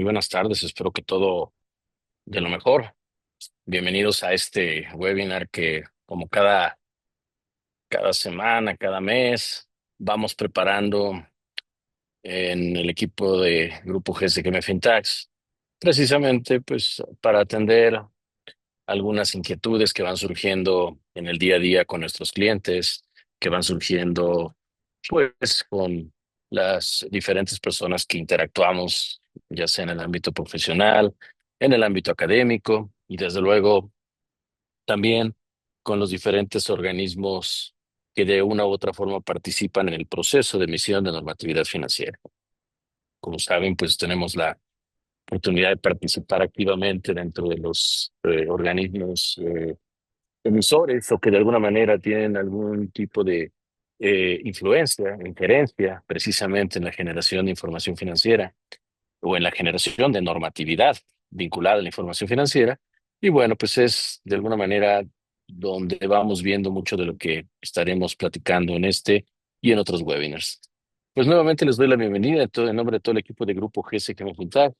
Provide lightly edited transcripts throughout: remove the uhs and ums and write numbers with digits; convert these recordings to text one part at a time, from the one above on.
buenas tardes. Espero que todo de lo mejor. Bienvenidos a este webinar que, como cada semana, cada mes, vamos preparando en el equipo de Grupo GSKM Fintax, precisamente pues para atender algunas inquietudes que van surgiendo en el día a día con nuestros clientes, que van surgiendo pues con las diferentes personas que interactuamos, ya sea en el ámbito profesional, en el ámbito académico y desde luego también con los diferentes organismos que de una u otra forma participan en el proceso de emisión de normatividad financiera. Como saben, pues tenemos la oportunidad de participar activamente dentro de los organismos emisores o que de alguna manera tienen algún tipo de influencia, injerencia precisamente en la generación de información financiera o en la generación de normatividad vinculada a la información financiera. Y bueno, pues es de alguna manera donde vamos viendo mucho de lo que estaremos platicando en este y en otros webinars. Pues nuevamente les doy la bienvenida en nombre de todo el equipo de Grupo GS que me juntar.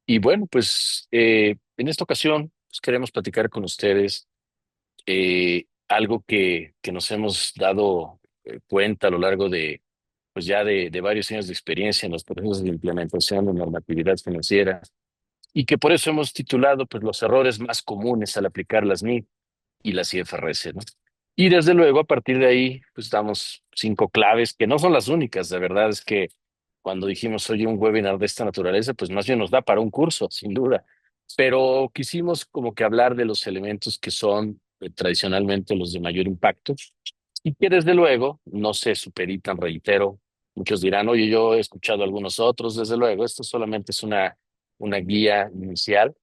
Y bueno, pues en esta ocasión pues, queremos platicar con ustedes algo que nos hemos dado cuenta a lo largo de, pues ya de varios años de experiencia en los procesos de implementación de normatividad financiera y que por eso hemos titulado pues los errores más comunes al aplicar las NIF y las IFRS, ¿no? Y desde luego a partir de ahí pues damos 5 claves que no son las únicas, de verdad es que cuando dijimos oye un webinar de esta naturaleza pues más bien nos da para un curso, sin duda, pero quisimos como que hablar de los elementos que son tradicionalmente los de mayor impacto y que desde luego no se supeditan, reitero, muchos dirán, oye, yo he escuchado algunos otros, desde luego, esto solamente es una guía inicial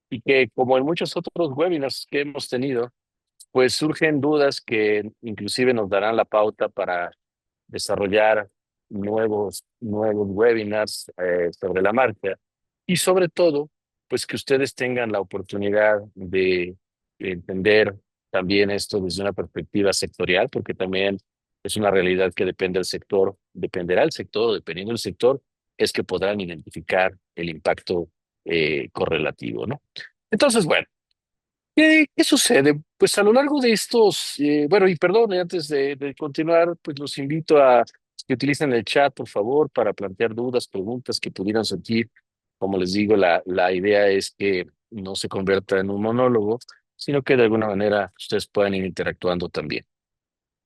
y que como en muchos otros webinars que hemos tenido, pues surgen dudas que inclusive nos darán la pauta para desarrollar nuevos webinars sobre la marcha y sobre todo, pues que ustedes tengan la oportunidad de entender también esto desde una perspectiva sectorial, porque también es una realidad que depende del sector, dependerá del sector, o dependiendo del sector, es que podrán identificar el impacto correlativo, ¿no? Entonces, bueno. ¿Qué sucede? Pues a lo largo de estos, bueno, y perdón, antes de continuar, pues los invito a que utilicen el chat, por favor, para plantear dudas, preguntas que pudieran surgir. Como les digo, la idea es que no se convierta en un monólogo, sino que de alguna manera ustedes puedan ir interactuando también.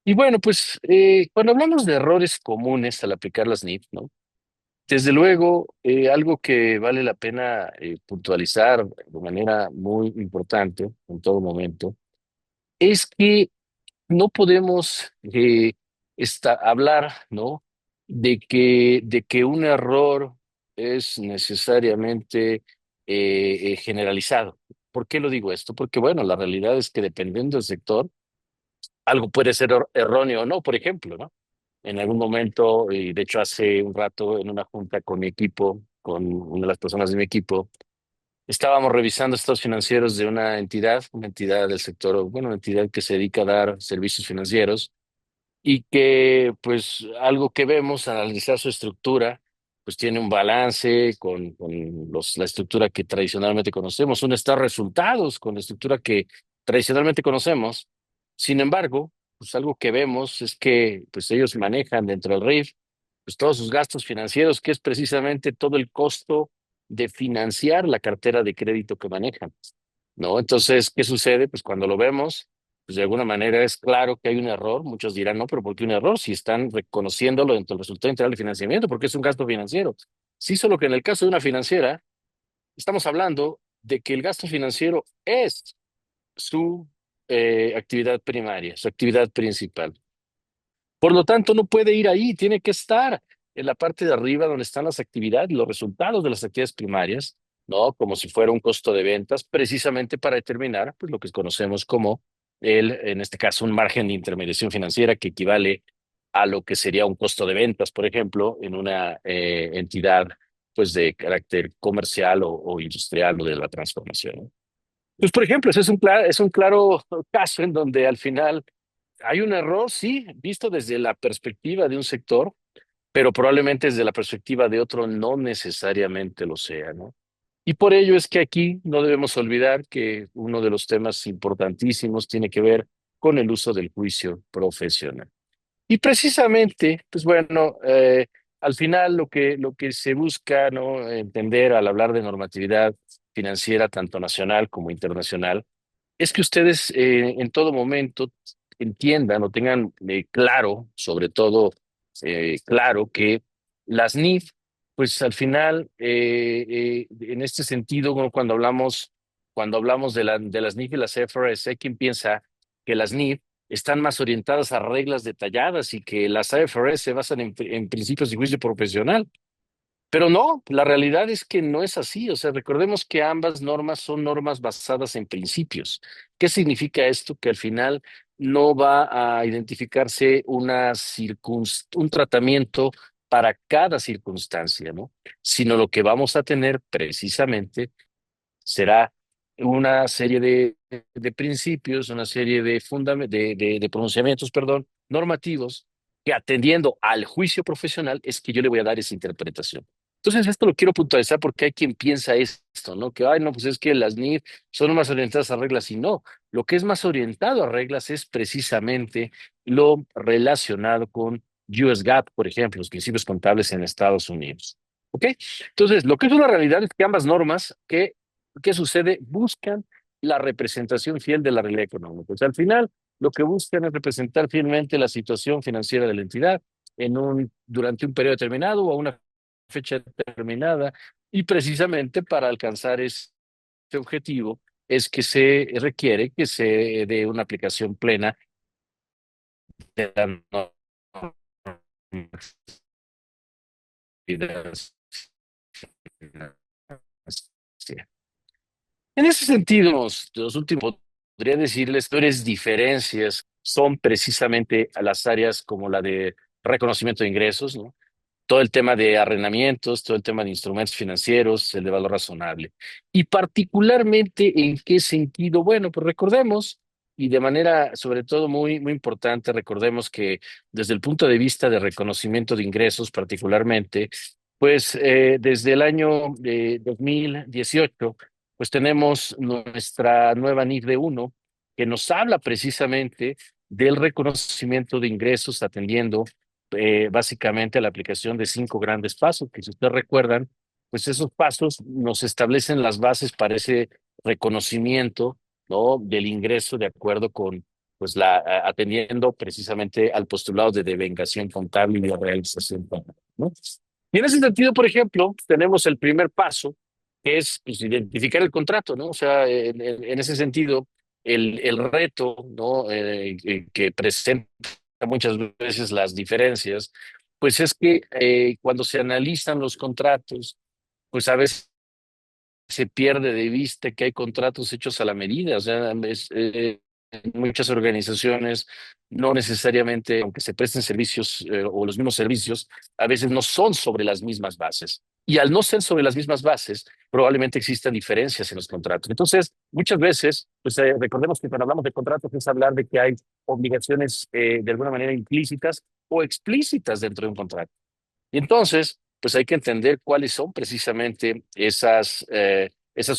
Y bueno, pues cuando hablamos de errores comunes al aplicar las NIF, ¿no? Desde luego, algo que vale la pena puntualizar de manera muy importante en todo momento es que no podemos hablar, ¿no? De que un error es necesariamente generalizado. ¿Por qué lo digo esto? Porque, bueno, la realidad es que dependiendo del sector, algo puede ser erróneo o no, por ejemplo, ¿no? En algún momento, y de hecho hace un rato en una junta con mi equipo, con una de las personas de mi equipo, estábamos revisando estados financieros de una entidad del sector, bueno, una entidad que se dedica a dar servicios financieros y que, pues, algo que vemos al analizar su estructura, pues tiene un balance con la estructura que tradicionalmente conocemos, un estado de resultados con la estructura que tradicionalmente conocemos. Sin embargo, pues algo que vemos es que, pues, ellos manejan dentro del RIF, pues, todos sus gastos financieros, que es precisamente todo el costo de financiar la cartera de crédito que manejan, ¿no? Entonces, ¿qué sucede? Pues cuando lo vemos, pues de alguna manera es claro que hay un error. Muchos dirán, no, pero ¿por qué un error? Si están reconociéndolo dentro del resultado integral de financiamiento, porque es un gasto financiero. Sí, solo que en el caso de una financiera, estamos hablando de que el gasto financiero es su actividad primaria, su actividad principal. Por lo tanto, no puede ir ahí, tiene que estar en la parte de arriba donde están las actividades, los resultados de las actividades primarias, ¿no? Como si fuera un costo de ventas, precisamente para determinar, pues, lo que conocemos como en este caso, un margen de intermediación financiera que equivale a lo que sería un costo de ventas, por ejemplo, en una entidad, pues, de carácter comercial o industrial o de la transformación, ¿no? Pues, por ejemplo, ese es un claro caso en donde al final hay un error, sí, visto desde la perspectiva de un sector, pero probablemente desde la perspectiva de otro no necesariamente lo sea, ¿no? Y por ello es que aquí no debemos olvidar que uno de los temas importantísimos tiene que ver con el uso del juicio profesional. Y precisamente, pues bueno, al final lo que se busca, ¿no?, entender al hablar de normatividad financiera, tanto nacional como internacional, es que ustedes en todo momento entiendan o tengan claro, sobre todo claro, que las NIF, pues al final, en este sentido, bueno, cuando hablamos de las NIF y las IFRS, hay quien piensa que las NIF están más orientadas a reglas detalladas y que las IFRS se basan en principios de juicio profesional. Pero no, la realidad es que no es así. O sea, recordemos que ambas normas son normas basadas en principios. ¿Qué significa esto? Que al final no va a identificarse un tratamiento para cada circunstancia, ¿no? Sino lo que vamos a tener precisamente será una serie de principios, una serie de pronunciamientos, perdón, normativos, que atendiendo al juicio profesional es que yo le voy a dar esa interpretación. Entonces, esto lo quiero puntualizar porque hay quien piensa esto, ¿no? Que, ay, no, pues es que las NIF son más orientadas a reglas y no. Lo que es más orientado a reglas es precisamente lo relacionado con US GAAP, por ejemplo, los principios contables en Estados Unidos. ¿Ok? Entonces, lo que es una realidad es que ambas normas, ¿qué sucede? Buscan la representación fiel de la realidad económica. O sea, al final, lo que buscan es representar fielmente la situación financiera de la entidad durante un periodo determinado o a una fecha determinada. Y precisamente para alcanzar este objetivo es que se requiere que se dé una aplicación plena de la norma financiera. En ese sentido, los últimos, podría decirles, peores diferencias son precisamente a las áreas como la de reconocimiento de ingresos, ¿no? Todo el tema de arrendamientos, todo el tema de instrumentos financieros, el de valor razonable. Y particularmente, ¿en qué sentido? Bueno, pues recordemos, y de manera sobre todo muy, muy importante, recordemos que desde el punto de vista de reconocimiento de ingresos particularmente, pues desde el año 2018, pues tenemos nuestra nueva NIF de uno que nos habla precisamente del reconocimiento de ingresos atendiendo básicamente a la aplicación de 5 grandes pasos, que si ustedes recuerdan, pues esos pasos nos establecen las bases para ese reconocimiento, ¿no?, del ingreso de acuerdo con, pues atendiendo precisamente al postulado de devengación contable y de realización contable, ¿no? Y en ese sentido, por ejemplo, tenemos el primer paso, que es pues, identificar el contrato, ¿no? O sea, en ese sentido, el reto, ¿no?, que presenta muchas veces las diferencias, pues es que cuando se analizan los contratos, pues a veces se pierde de vista que hay contratos hechos a la medida. O sea, en muchas organizaciones no necesariamente, aunque se presten servicios o los mismos servicios, a veces no son sobre las mismas bases. Y al no ser sobre las mismas bases, probablemente existan diferencias en los contratos. Entonces, muchas veces, pues recordemos que cuando hablamos de contratos es hablar de que hay obligaciones de alguna manera implícitas o explícitas dentro de un contrato. Y entonces, pues hay que entender cuáles son precisamente esas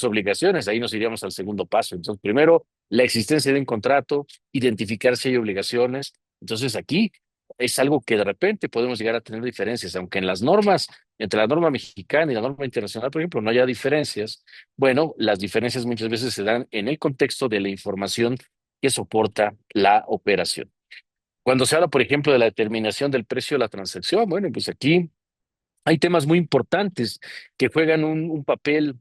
obligaciones. Ahí nos iríamos al segundo paso. Entonces, primero, la existencia de un contrato, identificar si hay obligaciones. Entonces, aquí es algo que de repente podemos llegar a tener diferencias, aunque en las normas, entre la norma mexicana y la norma internacional, por ejemplo, no haya diferencias. Bueno, las diferencias muchas veces se dan en el contexto de la información que soporta la operación. Cuando se habla, por ejemplo, de la determinación del precio de la transacción, bueno, pues aquí hay temas muy importantes que juegan un papel,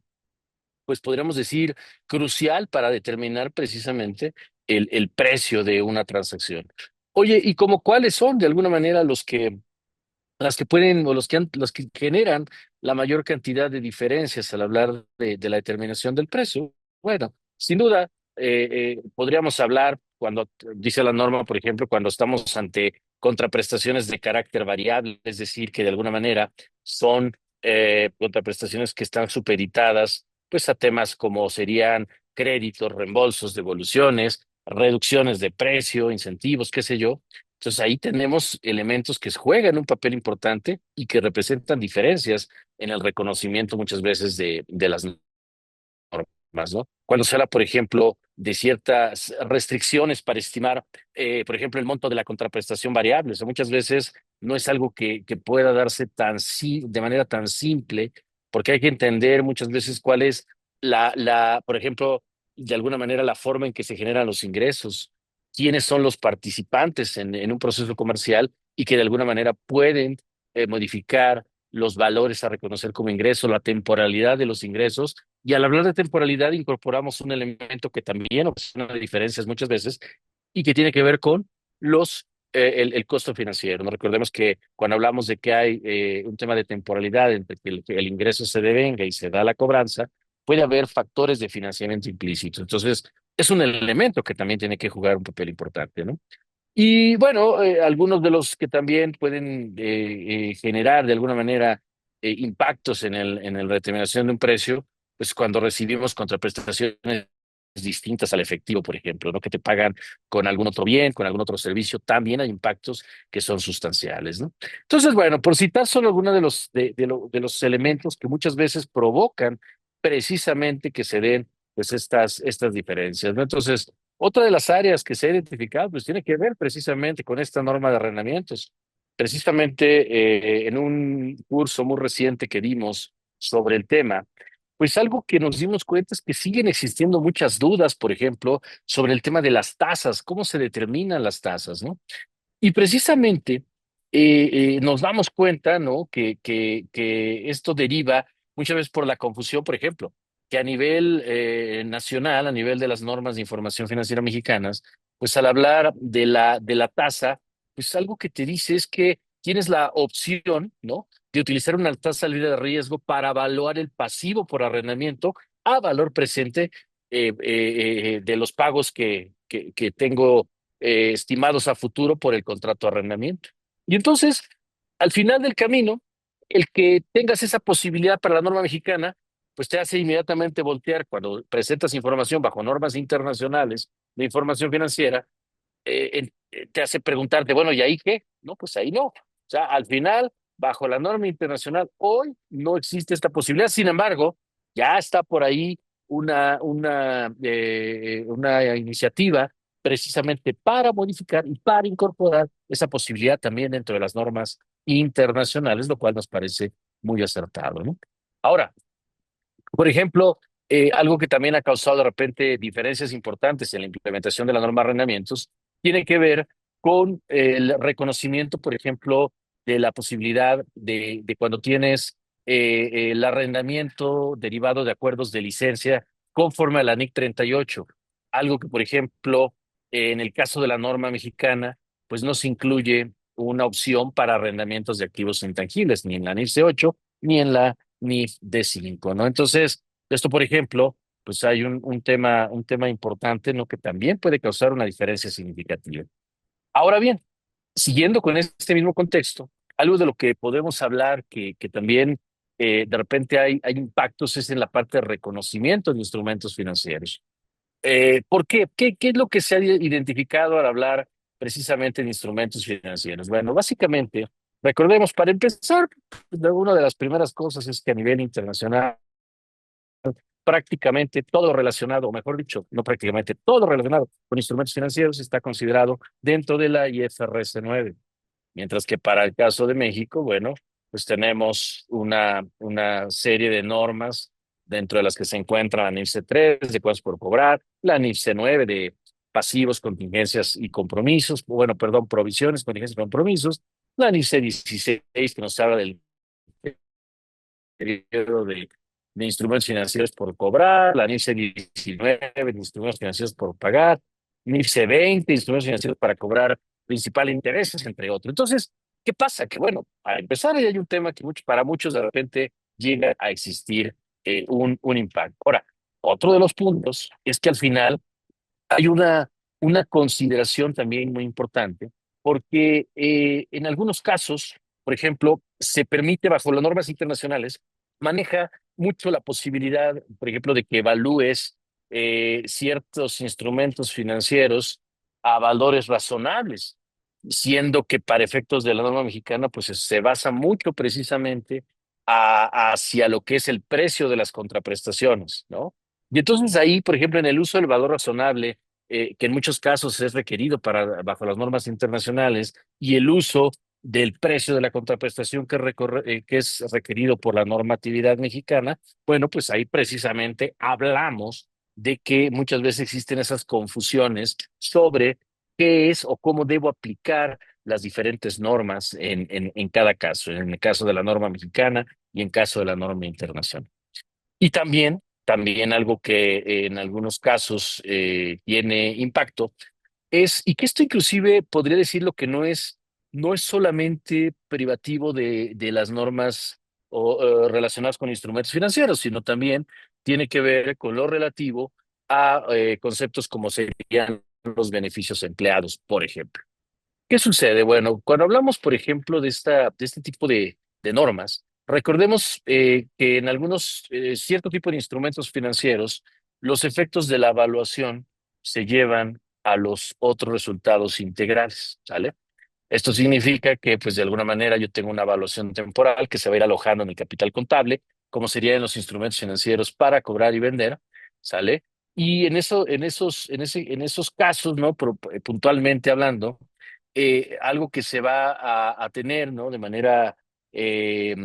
pues podríamos decir, crucial para determinar precisamente el precio de una transacción. Oye, ¿y como cuáles son de alguna manera las que pueden o los que generan la mayor cantidad de diferencias al hablar de la determinación del precio? Bueno, sin duda, podríamos hablar cuando dice la norma, por ejemplo, cuando estamos ante contraprestaciones de carácter variable, es decir, que de alguna manera son contraprestaciones que están supeditadas pues a temas como serían créditos, reembolsos, devoluciones, reducciones de precio, incentivos, qué sé yo. Entonces ahí tenemos elementos que juegan un papel importante y que representan diferencias en el reconocimiento muchas veces de las ¿no? Cuando se habla, por ejemplo, de ciertas restricciones para estimar, por ejemplo, el monto de la contraprestación variable. O sea, muchas veces no es algo que pueda darse de manera tan simple, porque hay que entender muchas veces cuál es por ejemplo, de alguna manera la forma en que se generan los ingresos, quiénes son los participantes en un proceso comercial y que de alguna manera pueden modificar los valores a reconocer como ingreso, la temporalidad de los ingresos. Y al hablar de temporalidad, incorporamos un elemento que también ocasiona diferencias muchas veces y que tiene que ver con el costo financiero. ¿No? Recordemos que cuando hablamos de que hay un tema de temporalidad entre que el ingreso se devenga y se da la cobranza, puede haber factores de financiamiento implícitos. Entonces, es un elemento que también tiene que jugar un papel importante, ¿no? Y bueno, algunos de los que también pueden generar de alguna manera impactos en la determinación de un precio, pues cuando recibimos contraprestaciones distintas al efectivo, por ejemplo, ¿no? Que te pagan con algún otro bien, con algún otro servicio, también hay impactos que son sustanciales, ¿no? Entonces, bueno, por citar solo algunos de los elementos que muchas veces provocan precisamente que se den pues estas diferencias, ¿no? Entonces, otra de las áreas que se ha identificado, pues tiene que ver precisamente con esta norma de arrendamientos. Precisamente en un curso muy reciente que dimos sobre el tema, pues algo que nos dimos cuenta es que siguen existiendo muchas dudas, por ejemplo, sobre el tema de las tasas, cómo se determinan las tasas, ¿no? Y precisamente nos damos cuenta, ¿no? Que esto deriva muchas veces por la confusión, por ejemplo, que a nivel nacional, a nivel de las normas de información financiera mexicanas, pues al hablar de la tasa, pues algo que te dice es que tienes la opción, ¿no? De utilizar una tasa libre de riesgo para evaluar el pasivo por arrendamiento a valor presente de los pagos que tengo estimados a futuro por el contrato de arrendamiento. Y entonces, al final del camino, el que tengas esa posibilidad para la norma mexicana, pues te hace inmediatamente voltear cuando presentas información bajo normas internacionales de información financiera, te hace preguntarte, bueno, ¿y ahí qué? No, pues ahí no. O sea, al final, bajo la norma internacional, hoy no existe esta posibilidad. Sin embargo, ya está por ahí una iniciativa precisamente para modificar y para incorporar esa posibilidad también dentro de las normas internacionales, lo cual nos parece muy acertado, ¿no? Ahora, por ejemplo, algo que también ha causado de repente diferencias importantes en la implementación de la norma de arrendamientos tiene que ver con el reconocimiento, por ejemplo, de la posibilidad de cuando tienes el arrendamiento derivado de acuerdos de licencia conforme a la NIC 38. Algo que, por ejemplo, en el caso de la norma mexicana, pues no se incluye una opción para arrendamientos de activos intangibles, ni en la NIF C8 ni en la ni de 5, ¿no? Entonces, esto, por ejemplo, pues hay un tema importante, ¿no? Que también puede causar una diferencia significativa. Ahora bien, siguiendo con este mismo contexto, algo de lo que podemos hablar que también de repente hay impactos es en la parte de reconocimiento de instrumentos financieros. ¿Por qué? ¿Qué es lo que se ha identificado al hablar precisamente de instrumentos financieros? Bueno, básicamente, recordemos, para empezar, una de las primeras cosas es que a nivel internacional, prácticamente todo relacionado, o mejor dicho, no prácticamente todo relacionado con instrumentos financieros está considerado dentro de la IFRS 9. Mientras que para el caso de México, bueno, pues tenemos una serie de normas dentro de las que se encuentra la NIFC 3 de cosas por cobrar, la NIFC 9 de pasivos, contingencias y compromisos, bueno, perdón, provisiones, contingencias y compromisos, la NIFC 16 que nos habla del periodo de instrumentos financieros por cobrar, la NIFC 19 de instrumentos financieros por pagar, NIFC 20, instrumentos financieros para cobrar principal intereses, entre otros. Entonces, ¿qué pasa? Que bueno, para empezar, ahí hay un tema que para muchos de repente llega a existir un impacto. Ahora, otro de los puntos es que al final hay una consideración también muy importante, porque en algunos casos, por ejemplo, se permite bajo las normas internacionales, maneja mucho la posibilidad, por ejemplo, de que evalúes ciertos instrumentos financieros a valores razonables, siendo que para efectos de la norma mexicana, pues se basa mucho precisamente hacia lo que es el precio de las contraprestaciones, ¿no? Y entonces ahí, por ejemplo, en el uso del valor razonable, que en muchos casos es requerido bajo las normas internacionales, y el uso del precio de la contraprestación que es requerido por la normatividad mexicana, bueno, pues ahí precisamente hablamos de que muchas veces existen esas confusiones sobre qué es o cómo debo aplicar las diferentes normas en cada caso, en el caso de la norma mexicana y en caso de la norma internacional. Y también algo que en algunos casos tiene impacto y que esto inclusive podría decirlo que no es solamente privativo de las normas relacionadas con instrumentos financieros, sino también tiene que ver con lo relativo a conceptos como serían los beneficios empleados, por ejemplo. ¿Qué sucede? Bueno, cuando hablamos, por ejemplo, de este tipo de normas, recordemos que en algunos cierto tipo de instrumentos financieros, los efectos de la evaluación se llevan a los otros resultados integrales, ¿sale? Esto significa que, pues, de alguna manera yo tengo una evaluación temporal que se va a ir alojando en el capital contable, como sería en los instrumentos financieros para cobrar y vender, ¿sale? Y en esos casos, ¿no? Puntualmente hablando, algo que se va a tener, ¿no? De manera, eh,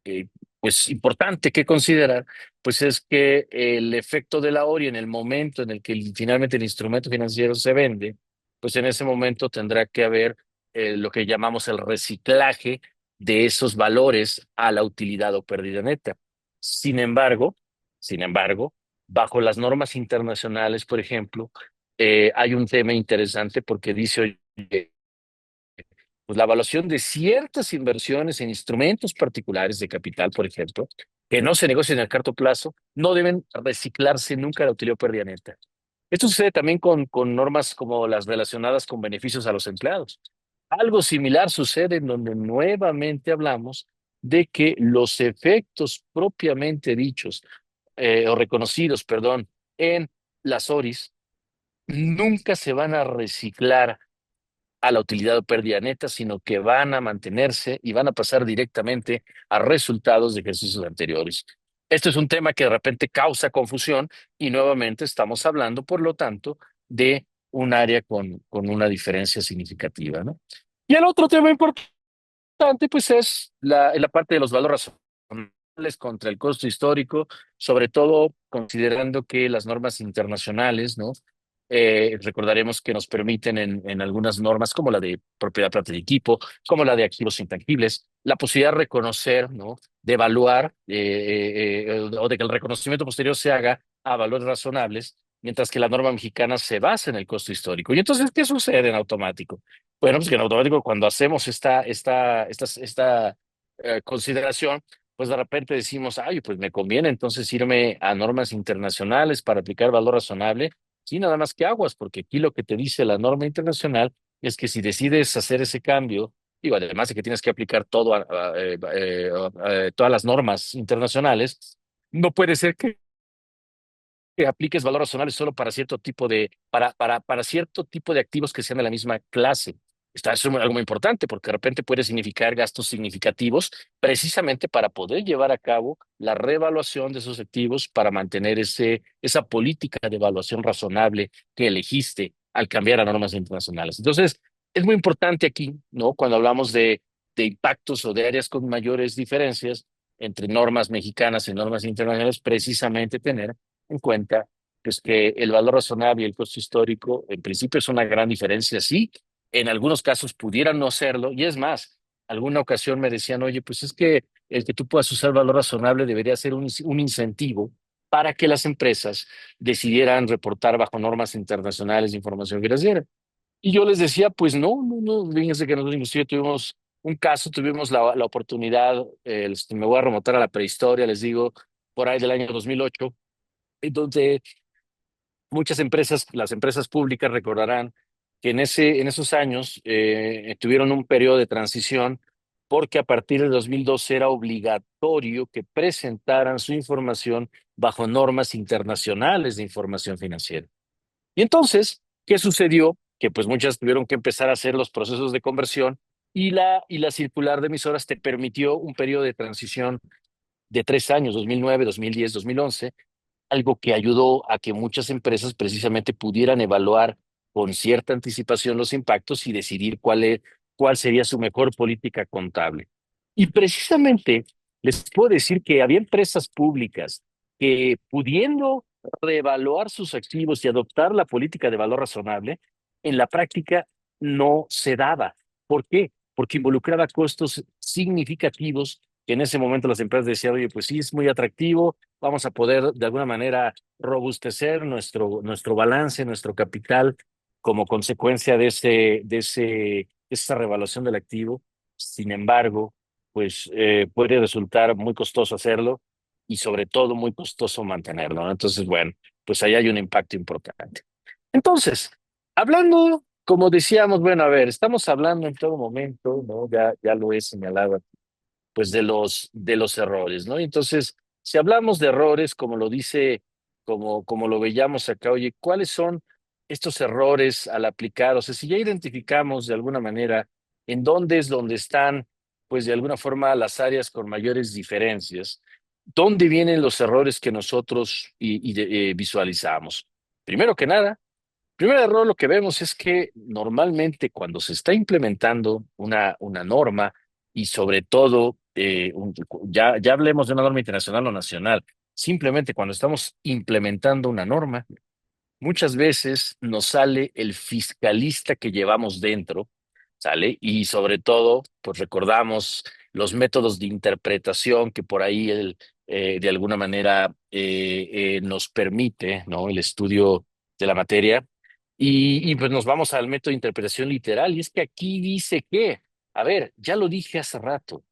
eh, pues, importante que considerar, pues es que el efecto de la ORI en el momento en el que finalmente el instrumento financiero se vende, pues en ese momento tendrá que haber lo que llamamos el reciclaje de esos valores a la utilidad o pérdida neta. Sin embargo, sin embargo, bajo las normas internacionales, por ejemplo, hay un tema interesante porque dice, oye, pues la evaluación de ciertas inversiones en instrumentos particulares de capital, por ejemplo, que no se negocian a corto plazo, no deben reciclarse nunca a la utilidad o pérdida neta. Esto sucede también con normas como las relacionadas con beneficios a los empleados. Algo similar sucede en donde nuevamente hablamos de que los efectos propiamente dichos o reconocidos, perdón, en las ORIs nunca se van a reciclar a la utilidad o pérdida neta, sino que van a mantenerse y van a pasar directamente a resultados de ejercicios anteriores. Esto es un tema que de repente causa confusión y nuevamente estamos hablando, por lo tanto, de un área con una diferencia significativa, ¿no? Y el otro tema importante, pues es la parte de los valores razonables contra el costo histórico, sobre todo considerando que las normas internacionales, ¿no? Recordaremos que nos permiten en algunas normas, como la de propiedad, planta y equipo, como la de activos intangibles, la posibilidad de reconocer, ¿no? De evaluar o de que el reconocimiento posterior se haga a valores razonables, mientras que la norma mexicana se basa en el costo histórico. Y entonces, ¿qué sucede en automático? Bueno, pues que en automático cuando hacemos esta consideración, pues de repente decimos, ay, pues me conviene entonces irme a normas internacionales para aplicar valor razonable. Sí, nada más que aguas, porque aquí lo que te dice la norma internacional es que si decides hacer ese cambio, digo, además de que tienes que aplicar todas las normas internacionales, no puede ser que apliques valores razonable solo para para cierto tipo de activos que sean de la misma clase. Eso es algo muy importante porque de repente puede significar gastos significativos precisamente para poder llevar a cabo la reevaluación de esos activos para mantener esa política de evaluación razonable que elegiste al cambiar a normas internacionales. Entonces, es muy importante aquí, ¿no? Cuando hablamos de impactos o de áreas con mayores diferencias entre normas mexicanas y normas internacionales, precisamente tener en cuenta pues, que el valor razonable y el costo histórico, en principio, es una gran diferencia. Sí, en algunos casos pudieran no serlo, y es más, alguna ocasión me decían, oye, pues es que el que tú puedas usar valor razonable debería ser un incentivo para que las empresas decidieran reportar bajo normas internacionales de información financiera. Y yo les decía, pues no, fíjense que nosotros inclusive tuvimos un caso, tuvimos la oportunidad, me voy a remontar a la prehistoria, les digo, por ahí del año 2008 donde muchas empresas, las empresas públicas recordarán que en esos años tuvieron un periodo de transición porque a partir de 2012 era obligatorio que presentaran su información bajo normas internacionales de información financiera. Y entonces, ¿qué sucedió? Que pues muchas tuvieron que empezar a hacer los procesos de conversión y la circular de emisoras te permitió un periodo de transición de 3 años, 2009, 2010, 2011 algo que ayudó a que muchas empresas precisamente pudieran evaluar con cierta anticipación los impactos y decidir cuál sería su mejor política contable. Y precisamente les puedo decir que había empresas públicas que pudiendo reevaluar sus activos y adoptar la política de valor razonable, en la práctica no se daba. ¿Por qué? Porque involucraba costos significativos que en ese momento las empresas decían, oye, pues sí, es muy atractivo, vamos a poder de alguna manera robustecer nuestro balance, nuestro capital como consecuencia de esa revaluación del activo. Sin embargo, pues puede resultar muy costoso hacerlo y sobre todo muy costoso mantenerlo, ¿no? Entonces, bueno, pues ahí hay un impacto importante. Entonces, hablando, como decíamos, bueno, a ver, estamos hablando en todo momento, ¿no? Ya lo he señalado, pues de los errores, ¿no? Entonces, si hablamos de errores, como lo dice, como lo veíamos acá, oye, ¿cuáles son estos errores al aplicar? O sea, si ya identificamos de alguna manera en dónde es donde están, pues de alguna forma las áreas con mayores diferencias, ¿dónde vienen los errores que nosotros visualizamos? Primero que nada, primer error lo que vemos es que normalmente cuando se está implementando una norma y sobre todo, ya hablemos de una norma internacional o nacional, simplemente cuando estamos implementando una norma, muchas veces nos sale el fiscalista que llevamos dentro, ¿sale? Y sobre todo, pues recordamos los métodos de interpretación que por ahí de alguna manera nos permite, ¿no? El estudio de la materia. Y pues nos vamos al método de interpretación literal. Y es que aquí dice que, a ver, ya lo dije hace rato,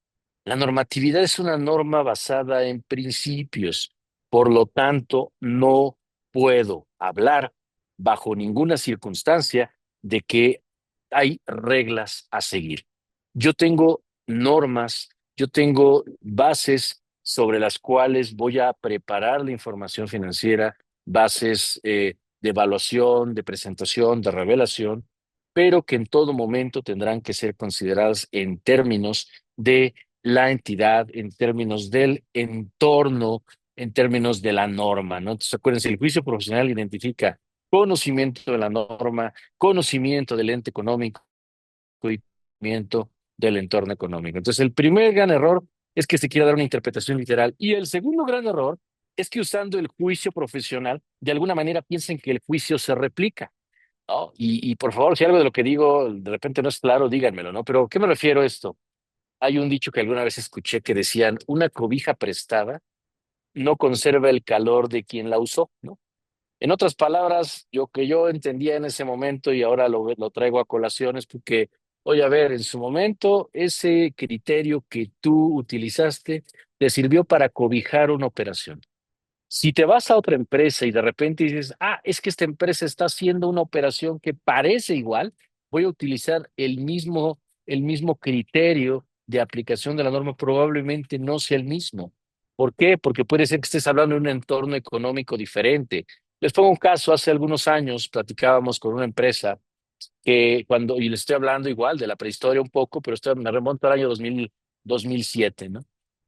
la normatividad es una norma basada en principios. Por lo tanto, no puedo hablar bajo ninguna circunstancia de que hay reglas a seguir. Yo tengo normas, yo tengo bases sobre las cuales voy a preparar la información financiera, bases de evaluación, de presentación, de revelación, pero que en todo momento tendrán que ser consideradas en términos de la entidad, en términos del entorno, en términos de la norma, ¿no? Entonces, acuérdense, el juicio profesional identifica conocimiento de la norma, conocimiento del ente económico y conocimiento del entorno económico. Entonces, el primer gran error es que se quiere dar una interpretación literal. Y el segundo gran error es que usando el juicio profesional, de alguna manera piensen que el juicio se replica, ¿no? Y por favor, si algo de lo que digo de repente no es claro, díganmelo, ¿no? Pero, ¿qué me refiero a esto? Hay un dicho que alguna vez escuché que decían, una cobija prestada no conserva el calor de quien la usó, ¿no? En otras palabras, lo que yo entendía en ese momento y ahora lo traigo a colación es porque, oye, a ver, en su momento ese criterio que tú utilizaste te sirvió para cobijar una operación. Si te vas a otra empresa y de repente dices, ah, es que esta empresa está haciendo una operación que parece igual, voy a utilizar el mismo criterio de aplicación de la norma, probablemente no sea el mismo. ¿Por qué? Porque puede ser que estés hablando de un entorno económico diferente. Les pongo un caso, hace algunos años platicábamos con una empresa que cuando, y le estoy hablando igual de la prehistoria un poco, pero me remonto al año 2007, ¿no?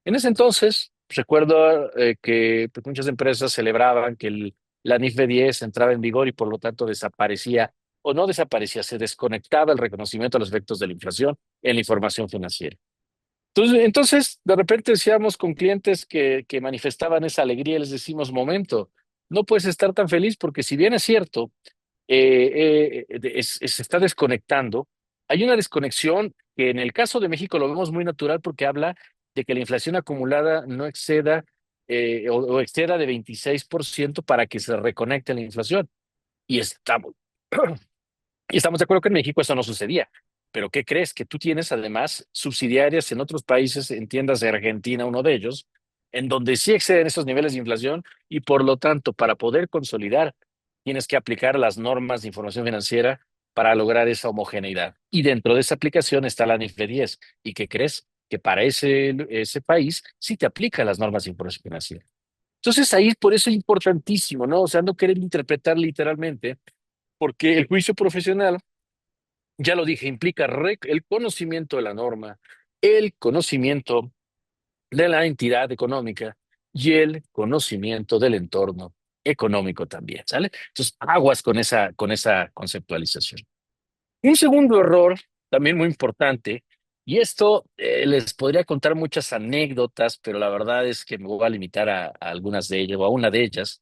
En ese entonces, recuerdo que pues, muchas empresas celebraban que la NIF 10 entraba en vigor y por lo tanto desaparecía, o no desaparecía, se desconectaba el reconocimiento de los efectos de la inflación en la información financiera. Entonces, de repente decíamos con clientes que manifestaban esa alegría y les decimos, momento, no puedes estar tan feliz porque si bien es cierto, se está desconectando. Hay una desconexión que en el caso de México lo vemos muy natural porque habla de que la inflación acumulada no exceda o exceda de 26% para que se reconecte la inflación. Y estamos, y estamos de acuerdo que en México eso no sucedía. Pero ¿qué crees? Que tú tienes además subsidiarias en otros países, en tiendas de Argentina, uno de ellos, en donde sí exceden esos niveles de inflación y por lo tanto, para poder consolidar, tienes que aplicar las normas de información financiera para lograr esa homogeneidad. Y dentro de esa aplicación está la NIFE 10. ¿Y qué crees? Que para ese país sí te aplica las normas de información financiera. Entonces ahí por eso es importantísimo, ¿no? O sea, no querer interpretar literalmente, porque el juicio profesional, ya lo dije, implica el conocimiento de la norma, el conocimiento de la entidad económica y el conocimiento del entorno. económico también, ¿sale? Entonces, aguas con esa conceptualización. Un segundo error, también muy importante, y esto les podría contar muchas anécdotas, pero la verdad es que me voy a limitar a algunas de ellas, o a una de ellas,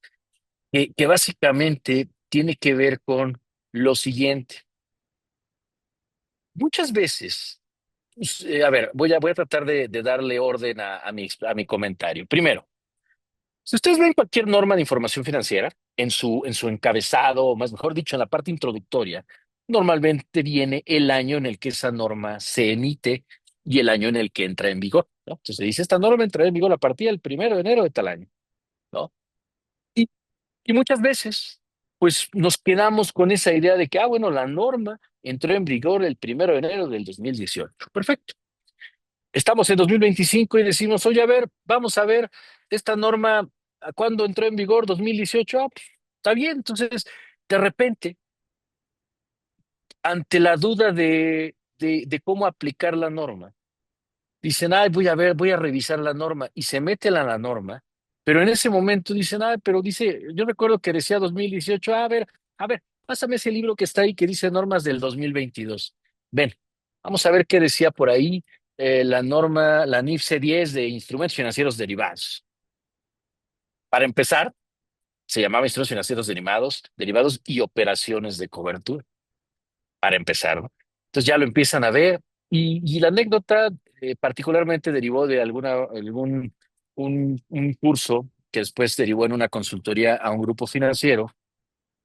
que básicamente tiene que ver con lo siguiente. Muchas veces, pues, a ver, voy a tratar de darle orden a mi comentario. Primero, si ustedes ven cualquier norma de información financiera, en su encabezado, o más mejor dicho, en la parte introductoria, normalmente viene el año en el que esa norma se emite y el año en el que entra en vigor, ¿no? Entonces se dice, esta norma entrará en vigor a partir del 1 de enero de tal año, ¿no? Y, y muchas veces, pues nos quedamos con esa idea de que, bueno, la norma entró en vigor el 1 de enero del 2018. Perfecto. Estamos en 2025 y decimos, oye, a ver, vamos a ver esta norma, ¿a cuándo entró en vigor? 2018. Ah, pues, está bien. Entonces, de repente, ante la duda de cómo aplicar la norma, dicen, ay, voy a ver, voy a revisar la norma y se meten a la norma, pero en ese momento dicen, ay, pero dice, yo recuerdo que decía 2018. A ver, pásame ese libro que está ahí que dice normas del 2022. Ven, vamos a ver qué decía por ahí la norma, la NIF C10 de instrumentos financieros derivados. Para empezar, se llamaba instrumentos financieros derivados y operaciones de cobertura, para empezar, ¿no? Entonces ya lo empiezan a ver y la anécdota particularmente derivó de un curso que después derivó en una consultoría a un grupo financiero,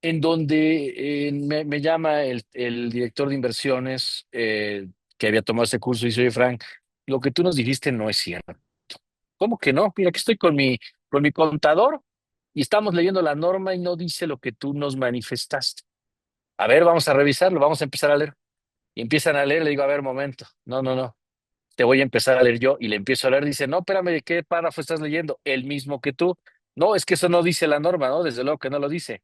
en donde me llama el director de inversiones que había tomado ese curso y dice, oye, Frank, lo que tú nos dijiste no es cierto. ¿Cómo que no? Mira, aquí estoy con mi contador y estamos leyendo la norma y no dice lo que tú nos manifestaste. A ver, vamos a revisarlo, vamos a empezar a leer. Y empiezan a leer, le digo, a ver, momento, no, te voy a empezar a leer yo y le empiezo a leer, dice, no, espérame, ¿de qué párrafo estás leyendo? El mismo que tú. No, es que eso no dice la norma, ¿no? Desde luego que no lo dice,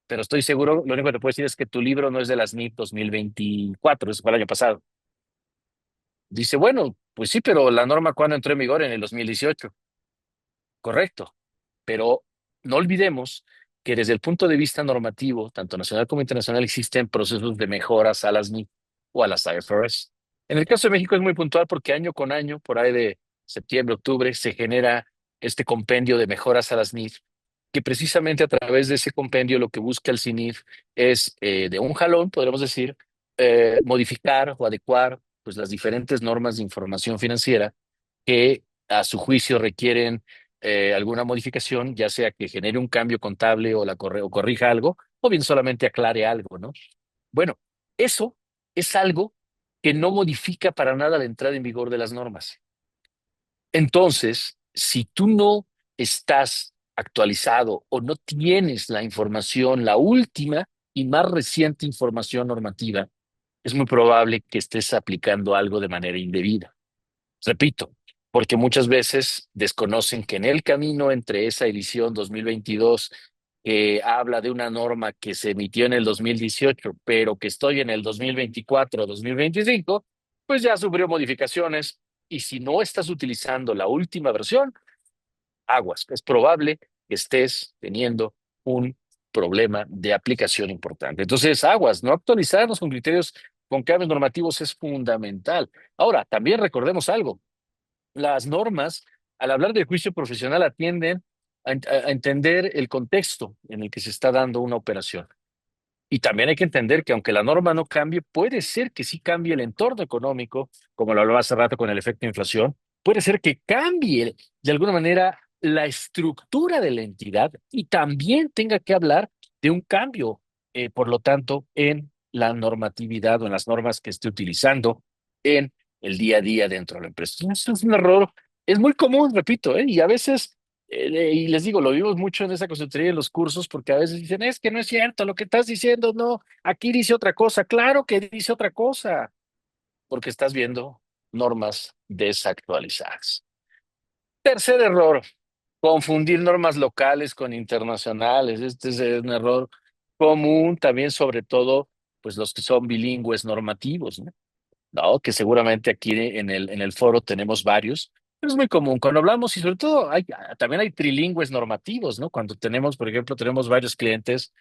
pero estoy seguro, lo único que te puedo decir es que tu libro no es de las NIP 2024, eso fue el año pasado. Dice, bueno, pues sí, pero la norma cuando entró en vigor en el 2018, correcto, pero no olvidemos que desde el punto de vista normativo, tanto nacional como internacional, existen procesos de mejoras a las NIC o a las IFRS. En el caso de México es muy puntual porque año con año, por ahí de septiembre, octubre, se genera este compendio de mejoras a las NIF, que precisamente a través de ese compendio lo que busca el CINIF es, de un jalón, podríamos decir, modificar o adecuar pues, las diferentes normas de información financiera que a su juicio requieren alguna modificación, ya sea que genere un cambio contable o, o corrija algo, o bien solamente aclare algo, ¿no? Bueno, eso es algo que no modifica para nada la entrada en vigor de las normas. Entonces, si tú no estás actualizado o no tienes la información, la última y más reciente información normativa, es muy probable que estés aplicando algo de manera indebida. Repito, porque muchas veces desconocen que en el camino entre esa edición 2022 que habla de una norma que se emitió en el 2018, pero que estoy en el 2024 o 2025, pues ya sufrió modificaciones y si no estás utilizando la última versión, aguas. Es probable que estés teniendo un problema de aplicación importante. Entonces, aguas, no actualizarnos con criterios, con cambios normativos es fundamental. Ahora, también recordemos algo, las normas, al hablar de juicio profesional, atienden a entender el contexto en el que se está dando una operación. Y también hay que entender que aunque la norma no cambie, puede ser que sí cambie el entorno económico, como lo hablaba hace rato con el efecto de inflación, puede ser que cambie de alguna manera la estructura de la entidad y también tenga que hablar de un cambio, por lo tanto, en la normatividad o en las normas que esté utilizando en el día a día dentro de la empresa. Eso es un error, es muy común, repito, y a veces y les digo, lo vimos mucho en esa consultoría en los cursos, porque a veces dicen, es que no es cierto, lo que estás diciendo, no, aquí dice otra cosa. Claro que dice otra cosa, porque estás viendo normas desactualizadas. Tercer error, confundir normas locales con internacionales. Este es un error común también, sobre todo, pues los que son bilingües normativos, ¿no? No, que seguramente aquí en el foro tenemos varios. Es muy común cuando hablamos y sobre todo también hay trilingües normativos, ¿no? Cuando tenemos, por ejemplo, tenemos varios clientes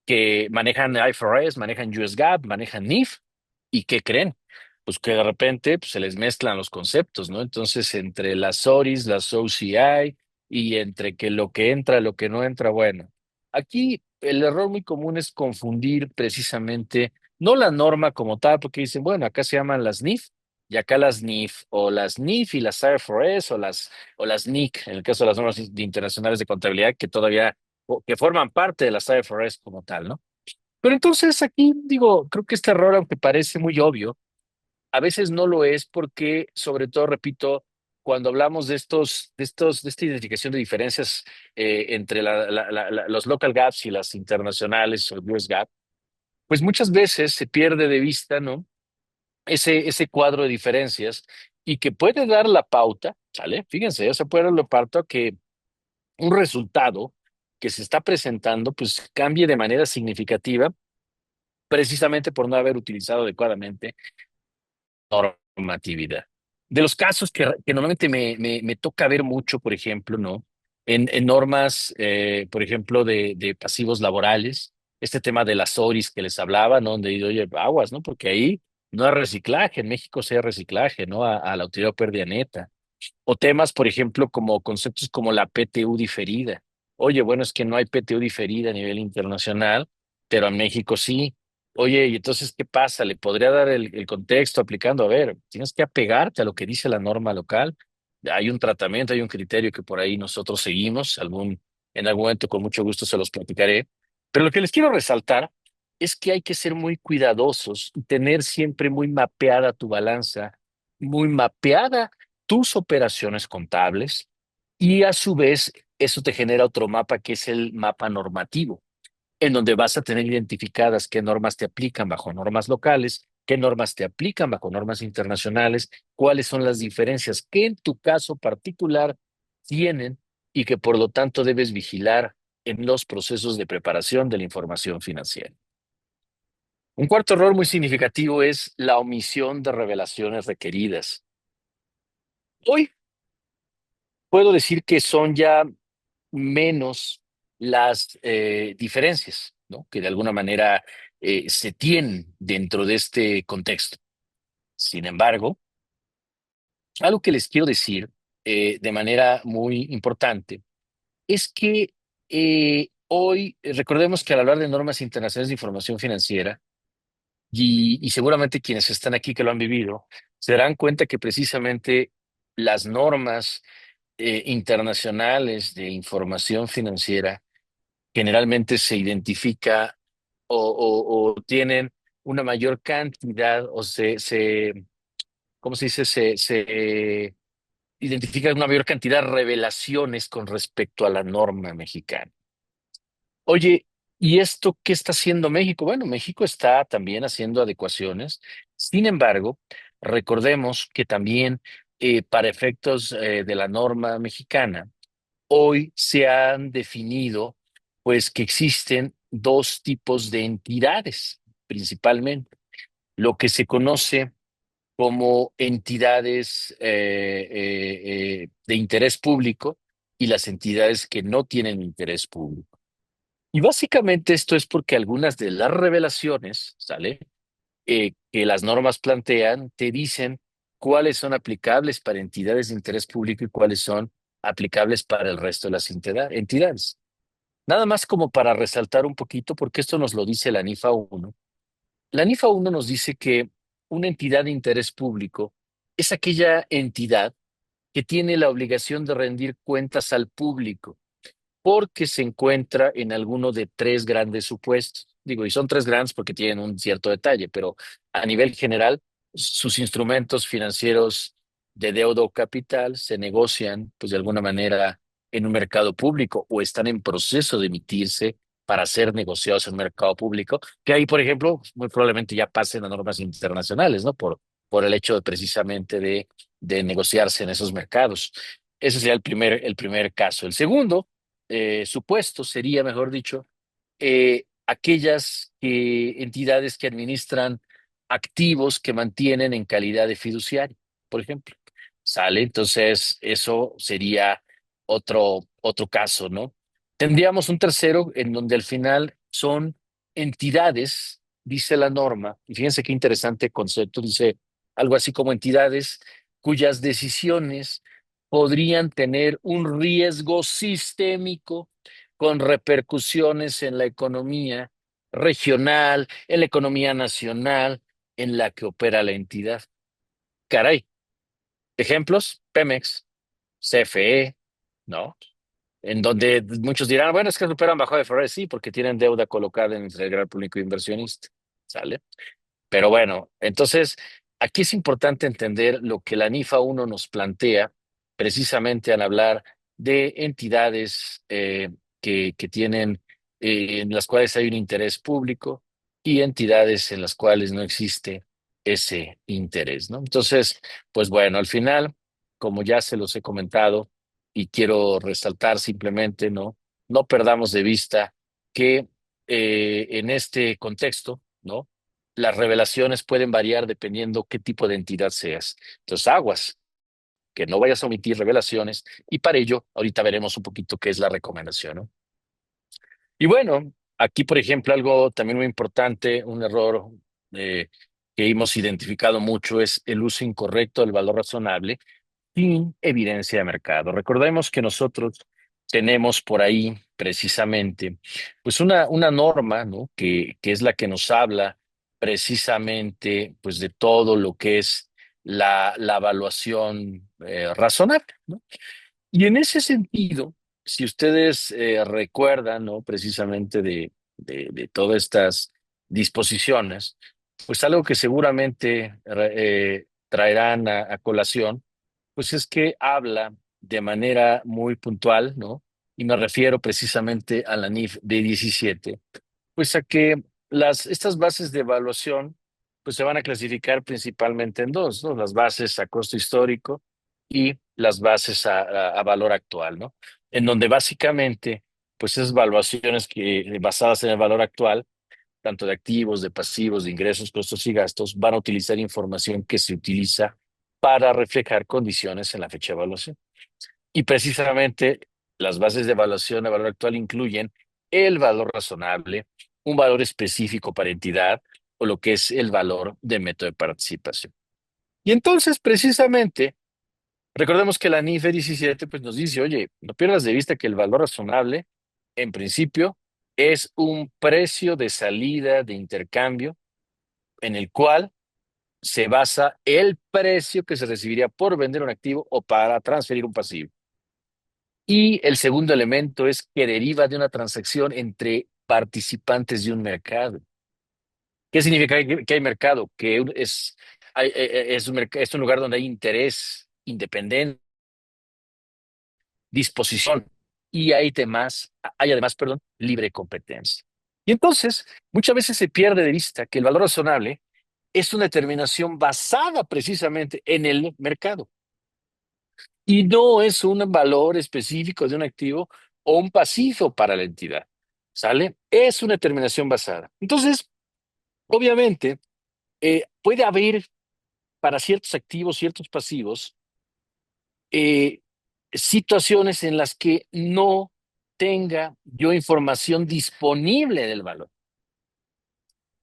que manejan IFRS, manejan US GAAP, manejan NIF, ¿y qué creen? Pues que de repente pues, se les mezclan los conceptos, ¿no? Entonces, entre las ORIs, las OCI, y entre que lo que entra, lo que no entra, bueno, aquí el error muy común es confundir precisamente, no la norma como tal, porque dicen, bueno, acá se llaman las NIF, y acá las NIF, o las NIF y las IFRS, o las NIC, en el caso de las normas internacionales de contabilidad, que todavía o que forman parte de las IFRS como tal, ¿no? Pero entonces aquí digo, creo que este error, aunque parece muy obvio, a veces no lo es porque, sobre todo, repito, cuando hablamos de esta identificación de diferencias entre los local gaps y las internacionales o US GAAP, pues muchas veces se pierde de vista, ¿no? Ese cuadro de diferencias y que puede dar la pauta, ¿sale? Fíjense, se puede dar la pauta que un resultado que se está presentando, pues cambie de manera significativa, precisamente por no haber utilizado adecuadamente normatividad. De los casos que normalmente me toca ver mucho, por ejemplo, ¿no? En normas, por ejemplo, de pasivos laborales, este tema de las ORIs que les hablaba, ¿no? Donde digo, oye, aguas, ¿no? Porque ahí no hay reciclaje, en México sí hay reciclaje, ¿no? A la utilidad o pérdida neta. O temas, por ejemplo, como conceptos como la PTU diferida. Oye, bueno, es que no hay PTU diferida a nivel internacional, pero en México sí. Oye, y entonces, ¿qué pasa? ¿Le podría dar el contexto aplicando? A ver, tienes que apegarte a lo que dice la norma local. Hay un tratamiento, hay un criterio que por ahí nosotros seguimos. En algún momento, con mucho gusto, se los platicaré. Pero lo que les quiero resaltar es que hay que ser muy cuidadosos y tener siempre muy mapeada tu balanza, muy mapeada tus operaciones contables y a su vez eso te genera otro mapa que es el mapa normativo, en donde vas a tener identificadas qué normas te aplican bajo normas locales, qué normas te aplican bajo normas internacionales, cuáles son las diferencias que en tu caso particular tienen y que por lo tanto debes vigilar en los procesos de preparación de la información financiera. Un cuarto error muy significativo es la omisión de revelaciones requeridas. Hoy puedo decir que son ya menos las diferencias, ¿no? Que de alguna manera se tienen dentro de este contexto. Sin embargo, algo que les quiero decir de manera muy importante es que hoy, recordemos que al hablar de normas internacionales de información financiera, y seguramente quienes están aquí que lo han vivido, se darán cuenta que precisamente las normas internacionales de información financiera generalmente se identifica o tienen una mayor cantidad o ¿cómo se dice? Se identifica una mayor cantidad de revelaciones con respecto a la norma mexicana. Oye, ¿y esto qué está haciendo México? Bueno, México está también haciendo adecuaciones. Sin embargo, recordemos que también para efectos de la norma mexicana, hoy se han definido, pues, que existen dos tipos de entidades, principalmente, lo que se conoce como entidades de interés público y las entidades que no tienen interés público. Y básicamente esto es porque algunas de las revelaciones, ¿sale? Que las normas plantean, te dicen cuáles son aplicables para entidades de interés público y cuáles son aplicables para el resto de las entidades. Nada más como para resaltar un poquito, porque esto nos lo dice la NIFA 1. La NIFA 1 nos dice que una entidad de interés público es aquella entidad que tiene la obligación de rendir cuentas al público porque se encuentra en alguno de tres grandes supuestos. Digo, y son tres grandes porque tienen un cierto detalle, pero a nivel general, sus instrumentos financieros de deuda o capital se negocian, pues de alguna manera, en un mercado público o están en proceso de emitirse para ser negociados en un mercado público, que ahí, por ejemplo, muy probablemente ya pasen a normas internacionales, ¿no? Por el hecho de precisamente de negociarse en esos mercados. Ese sería el primer caso. El segundo supuesto sería, mejor dicho, aquellas entidades que administran activos que mantienen en calidad de fiduciario, por ejemplo. ¿Sale? Entonces, eso sería otro caso, ¿no? Tendríamos un tercero en donde al final son entidades, dice la norma, y fíjense qué interesante concepto, dice algo así como entidades cuyas decisiones podrían tener un riesgo sistémico con repercusiones en la economía regional, en la economía nacional en la que opera la entidad. Caray. Ejemplos, Pemex, CFE, ¿no? En donde muchos dirán, bueno, es que superan bajo de Ferrer, sí, porque tienen deuda colocada en el gran público inversionista, ¿sale? Pero bueno, entonces aquí es importante entender lo que la NIFA uno nos plantea precisamente al hablar de entidades que tienen, en las cuales hay un interés público y entidades en las cuales no existe ese interés, ¿no? Entonces, pues bueno, al final, como ya se los he comentado y quiero resaltar simplemente, ¿no? No perdamos de vista que en este contexto, ¿no? Las revelaciones pueden variar dependiendo qué tipo de entidad seas. Entonces, aguas, que no vayas a omitir revelaciones y para ello, ahorita veremos un poquito qué es la recomendación, ¿no? Y bueno, aquí, por ejemplo, algo también muy importante, un error eh, que hemos identificado mucho es el uso incorrecto del valor razonable sin evidencia de mercado. Recordemos que nosotros tenemos por ahí precisamente pues una norma, ¿no? Que es la que nos habla precisamente pues de todo lo que es la evaluación razonable, ¿no? Y en ese sentido, si ustedes recuerdan, ¿no? Precisamente de todas estas disposiciones, pues algo que seguramente traerán a colación pues es que habla de manera muy puntual, ¿no? Y me refiero precisamente a la NIF de 17, pues a que estas bases de evaluación pues se van a clasificar principalmente en dos, ¿no? Las bases a costo histórico y las bases a valor actual, ¿no? En donde básicamente pues esas evaluaciones basadas en el valor actual tanto de activos, de pasivos, de ingresos, costos y gastos, van a utilizar información que se utiliza para reflejar condiciones en la fecha de evaluación. Y precisamente las bases de evaluación de valor actual incluyen el valor razonable, un valor específico para entidad o lo que es el valor de método de participación. Y entonces, precisamente, recordemos que la NIFE 17 pues, nos dice, oye, no pierdas de vista que el valor razonable, en principio, es un precio de salida de intercambio en el cual se basa el precio que se recibiría por vender un activo o para transferir un pasivo. Y el segundo elemento es que deriva de una transacción entre participantes de un mercado. ¿Qué significa que hay mercado? Que es un lugar donde hay interés, independencia, disposición y hay además, perdón, libre competencia. Y entonces, muchas veces se pierde de vista que el valor razonable es una determinación basada precisamente en el mercado y no es un valor específico de un activo o un pasivo para la entidad. ¿Sale? Es una determinación basada. Entonces, obviamente, puede haber para ciertos activos, ciertos pasivos, eh, situaciones en las que no tenga yo información disponible del valor.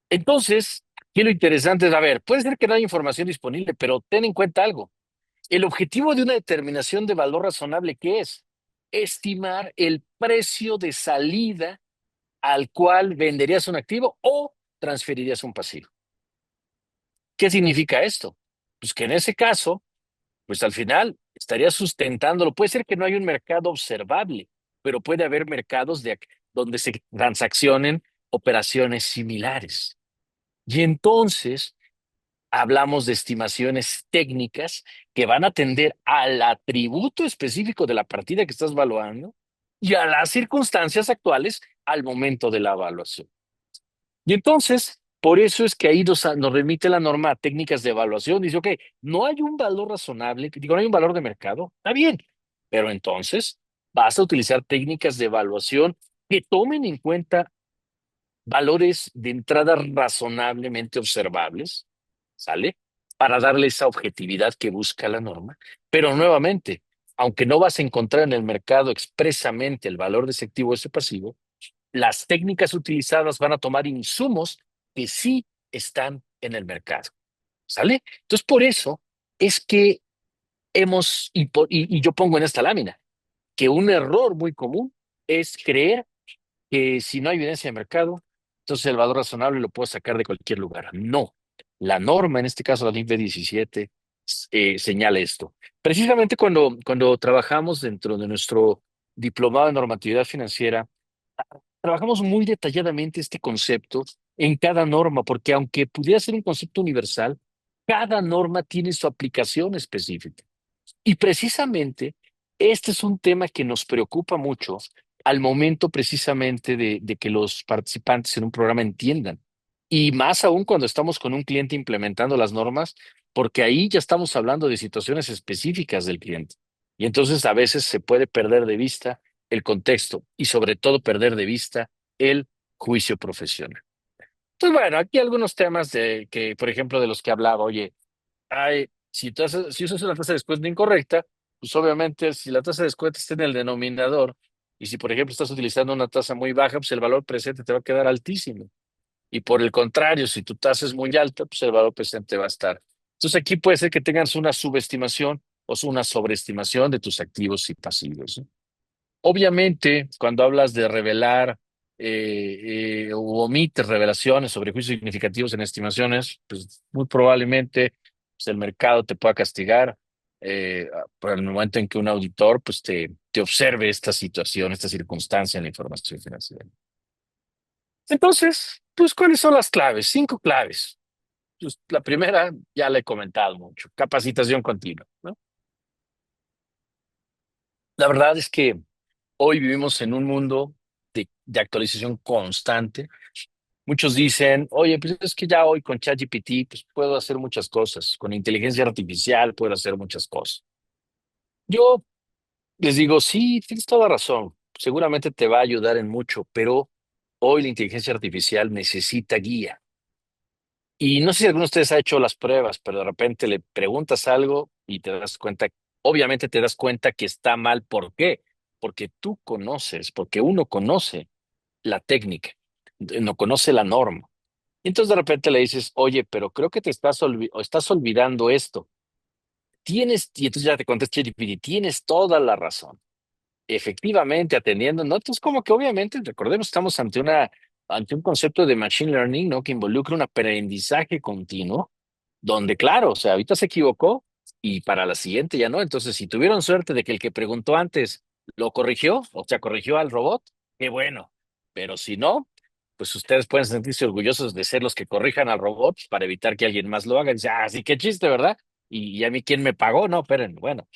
Entonces, aquí lo interesante es, a ver, puede ser que no haya información disponible, pero ten en cuenta algo. El objetivo de una determinación de valor razonable, ¿qué es? Estimar el precio de salida al cual venderías un activo o transferirías un pasivo. ¿Qué significa esto? Pues que en ese caso, pues al final estarías sustentándolo. Puede ser que no haya un mercado observable, pero puede haber mercados donde se transaccionen operaciones similares. Y entonces hablamos de estimaciones técnicas que van a atender al atributo específico de la partida que estás evaluando y a las circunstancias actuales al momento de la evaluación. Y entonces, por eso es que ahí nos remite la norma a técnicas de evaluación. Dice, ok, no hay un valor razonable, digo, no hay un valor de mercado, está bien, pero entonces vas a utilizar técnicas de evaluación que tomen en cuenta valores de entrada razonablemente observables, ¿sale? para darle esa objetividad que busca la norma. Pero nuevamente, aunque no vas a encontrar en el mercado expresamente el valor de ese activo o ese pasivo, las técnicas utilizadas van a tomar insumos que sí están en el mercado. ¿Sale? Entonces, por eso es que y yo pongo en esta lámina, que un error muy común es creer que si no hay evidencia de mercado, entonces el valor razonable lo puedo sacar de cualquier lugar. No. La norma, en este caso la NIF 17, señala esto. Precisamente cuando trabajamos dentro de nuestro diplomado de normatividad financiera, trabajamos muy detalladamente este concepto en cada norma, porque aunque pudiera ser un concepto universal, cada norma tiene su aplicación específica. Y precisamente este es un tema que nos preocupa mucho al momento precisamente de que los participantes en un programa entiendan. Y más aún cuando estamos con un cliente implementando las normas, porque ahí ya estamos hablando de situaciones específicas del cliente. Y entonces a veces se puede perder de vista el contexto y sobre todo perder de vista el juicio profesional. Entonces, bueno, aquí algunos temas de que, por ejemplo, de los que hablaba, oye, si usas una tasa de descuento incorrecta, pues obviamente si la tasa de descuento está en el denominador y si por ejemplo estás utilizando una tasa muy baja, pues el valor presente te va a quedar altísimo. Y por el contrario, si tu tasa es muy alta, pues el valor presente va a estar. Entonces aquí puede ser que tengas una subestimación o una sobreestimación de tus activos y pasivos, ¿no? Obviamente, cuando hablas de revelar o omites revelaciones sobre juicios significativos en estimaciones, pues muy probablemente pues, el mercado te pueda castigar por el momento en que un auditor pues, te observe esta situación, esta circunstancia en la información financiera. Entonces, pues, ¿cuáles son las claves? Cinco claves. Pues, la primera, ya la he comentado mucho, capacitación continua, ¿no? La verdad es que hoy vivimos en un mundo de actualización constante. Muchos dicen, oye, pues es que ya hoy con ChatGPT pues puedo hacer muchas cosas, con inteligencia artificial puedo hacer muchas cosas. Yo les digo, sí, tienes toda razón, seguramente te va a ayudar en mucho, pero hoy la inteligencia artificial necesita guía. Y no sé si alguno de ustedes ha hecho las pruebas, pero de repente le preguntas algo y te das cuenta, obviamente te das cuenta que está mal. ¿Por qué? Porque tú conoces, porque uno conoce la técnica, no conoce la norma. Y entonces de repente le dices, oye, pero creo que o estás olvidando esto. Y entonces ya te contesta ChatGPT, tienes toda la razón. Efectivamente, atendiendo, ¿no? Entonces como que obviamente, recordemos, estamos ante un concepto de machine learning, ¿no? Que involucra un aprendizaje continuo, donde claro, o sea, ahorita se equivocó y para la siguiente ya no. Entonces, si tuvieron suerte de que el que preguntó antes lo corrigió, o sea, corrigió al robot, qué bueno. Pero si no, pues ustedes pueden sentirse orgullosos de ser los que corrijan al robot para evitar que alguien más lo haga. Y dice, ah, sí, qué chiste, ¿verdad? Y a mí, ¿quién me pagó? No, esperen, bueno,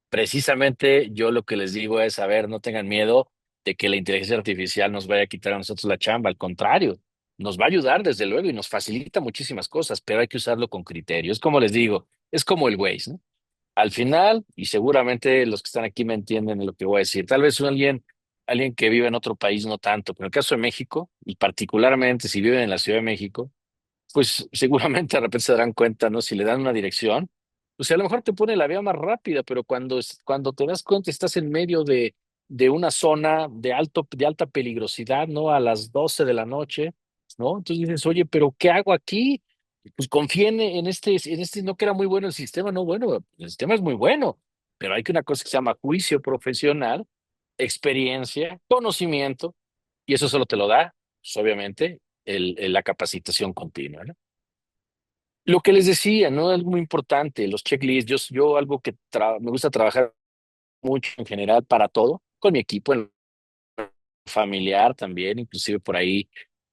precisamente yo lo que les digo es, a ver, no tengan miedo de que la inteligencia artificial nos vaya a quitar a nosotros la chamba, al contrario, nos va a ayudar desde luego y nos facilita muchísimas cosas, pero hay que usarlo con criterio. Es como les digo, es como el Waze, ¿no? Al final, y seguramente los que están aquí me entienden lo que voy a decir, tal vez alguien que vive en otro país no tanto, pero en el caso de México, y particularmente si viven en la Ciudad de México, pues seguramente de repente se darán cuenta, ¿no? Si le dan una dirección, pues a lo mejor te pone la vía más rápida, pero cuando te das cuenta estás en medio de una zona de alta peligrosidad, ¿no? A las 12 de la noche, ¿no? Entonces dices, oye, pero ¿qué hago aquí? Pues confíe no que era muy bueno el sistema, no, bueno, el sistema es muy bueno, pero hay que una cosa que se llama juicio profesional, experiencia, conocimiento, y eso solo te lo da, pues, obviamente, la capacitación continua, ¿no? Lo que les decía, ¿no? Algo muy importante, los checklists. Yo algo que me gusta trabajar mucho en general para todo, con mi equipo, en familiar también, inclusive por ahí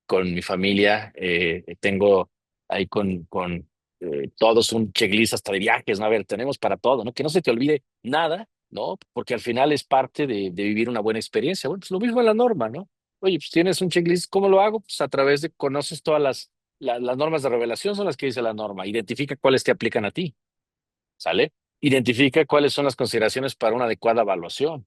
con mi familia, tengo ahí con todos un checklist hasta de viajes, ¿no? A ver, tenemos para todo, ¿no? Que no se te olvide nada, ¿no? Porque al final es parte de vivir una buena experiencia. Bueno, pues lo mismo en la norma, ¿no? Oye, pues tienes un checklist, ¿cómo lo hago? Pues a través de conoces todas las normas de revelación, son las que dice la norma. Identifica cuáles te aplican a ti, ¿sale? Identifica cuáles son las consideraciones para una adecuada evaluación.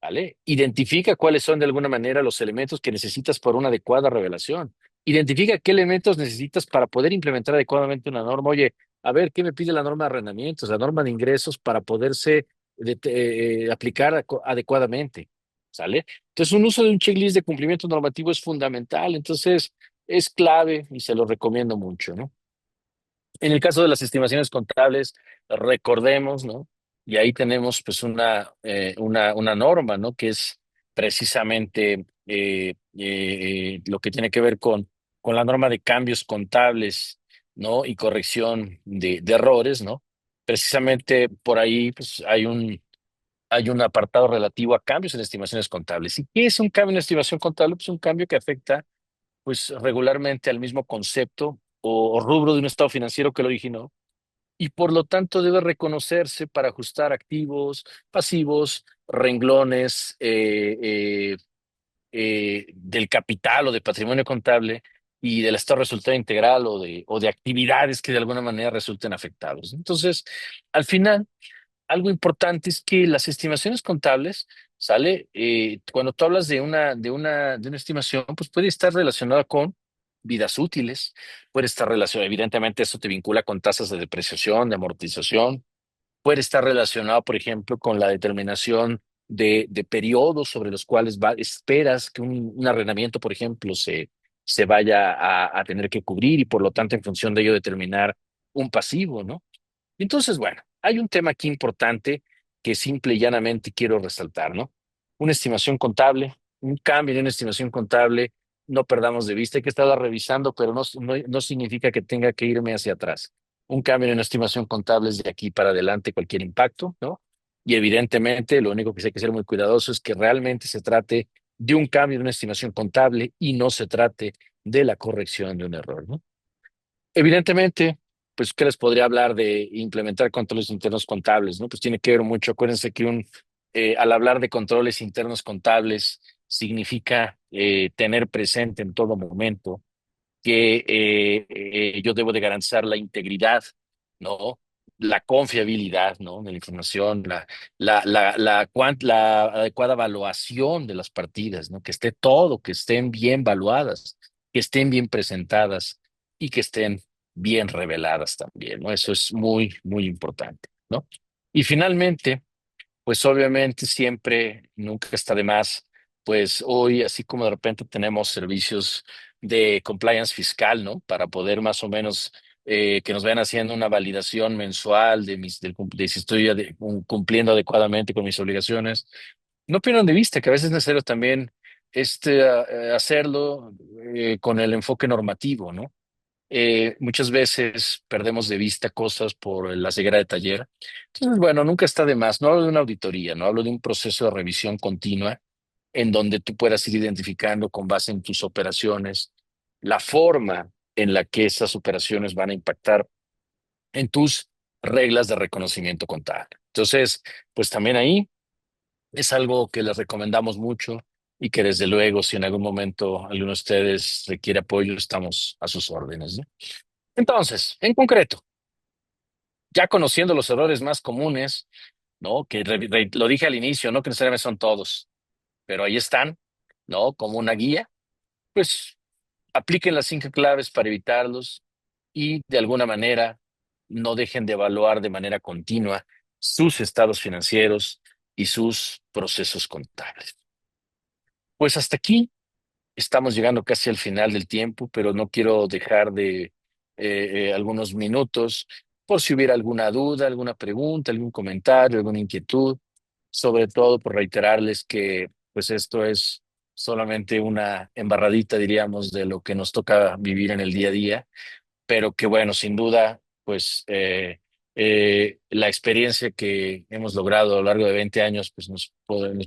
¿Vale? Identifica cuáles son de alguna manera los elementos que necesitas para una adecuada revelación. Identifica qué elementos necesitas para poder implementar adecuadamente una norma. Oye, a ver qué me pide la norma de arrendamientos, la norma de ingresos para poderse aplicar adecuadamente, ¿sale? Entonces, un uso de un checklist de cumplimiento normativo es fundamental, entonces es clave y se lo recomiendo mucho, ¿no? En el caso de las estimaciones contables, recordemos, ¿no? Y ahí tenemos pues una norma, ¿no? Que es precisamente lo que tiene que ver con la norma de cambios contables, ¿no? Y corrección de errores, ¿no? Precisamente por ahí pues hay un apartado relativo a cambios en estimaciones contables. ¿Y qué es un cambio en estimación contable? Pues un cambio que afecta pues regularmente al mismo concepto o rubro de un estado financiero que lo originó y por lo tanto debe reconocerse para ajustar activos, pasivos, renglones del capital o de patrimonio contable y del estado resultado integral o de actividades que de alguna manera resulten afectados. Entonces, al final, algo importante es que las estimaciones contables, ¿sale? Cuando tú hablas de una estimación, pues puede estar relacionada con vidas útiles, puede estar relacionada, evidentemente eso te vincula con tasas de depreciación, de amortización, puede estar relacionado, por ejemplo, con la determinación de periodos sobre los cuales esperas que un arrendamiento, por ejemplo, se vaya a tener que cubrir y por lo tanto en función de ello determinar un pasivo, ¿no? Entonces, bueno, hay un tema aquí importante que simple y llanamente quiero resaltar, ¿no? Una estimación contable, un cambio en una estimación contable, no perdamos de vista, hay que estarla revisando, pero no significa que tenga que irme hacia atrás. Un cambio en una estimación contable es de aquí para adelante cualquier impacto, ¿no? Y evidentemente lo único que sí hay que ser muy cuidadoso es que realmente se trate de un cambio en una estimación contable y no se trate de la corrección de un error, ¿no? Evidentemente, pues, ¿qué les podría hablar de implementar controles internos contables, ¿no? Pues tiene que ver mucho. Acuérdense que al hablar de controles internos contables, significa tener presente en todo momento que yo debo de garantizar la integridad, ¿no? La confiabilidad, ¿no? De la información, la adecuada evaluación de las partidas, ¿no? Que esté todo, que estén bien evaluadas, que estén bien presentadas y que estén bien reveladas también, ¿no? Eso es muy, muy importante, ¿no? Y finalmente, pues obviamente siempre, nunca está de más, pues hoy, así como de repente tenemos servicios de compliance fiscal, ¿no? Para poder más o menos que nos vayan haciendo una validación mensual de si estoy cumpliendo adecuadamente con mis obligaciones. No pierdan de vista que a veces es necesario también hacerlo con el enfoque normativo, ¿no? Muchas veces perdemos de vista cosas por la ceguera de taller. Entonces, bueno, nunca está de más. No hablo de una auditoría, no hablo de un proceso de revisión continua en donde tú puedas ir identificando con base en tus operaciones la forma en la que esas operaciones van a impactar en tus reglas de reconocimiento contable. Entonces, pues también ahí es algo que les recomendamos mucho y que desde luego, si en algún momento alguno de ustedes requiere apoyo, estamos a sus órdenes, ¿no? Entonces, en concreto, ya conociendo los errores más comunes, ¿no? Que lo dije al inicio, no que necesariamente son todos, pero ahí están, ¿no? Como una guía, pues apliquen las 5 claves para evitarlos y de alguna manera no dejen de evaluar de manera continua sus estados financieros y sus procesos contables. Pues hasta aquí estamos llegando casi al final del tiempo, pero no quiero dejar de algunos minutos por si hubiera alguna duda, alguna pregunta, algún comentario, alguna inquietud. Sobre todo por reiterarles que pues esto es solamente una embarradita, diríamos, de lo que nos toca vivir en el día a día, pero que bueno, sin duda, pues la experiencia que hemos logrado a lo largo de 20 años, pues nos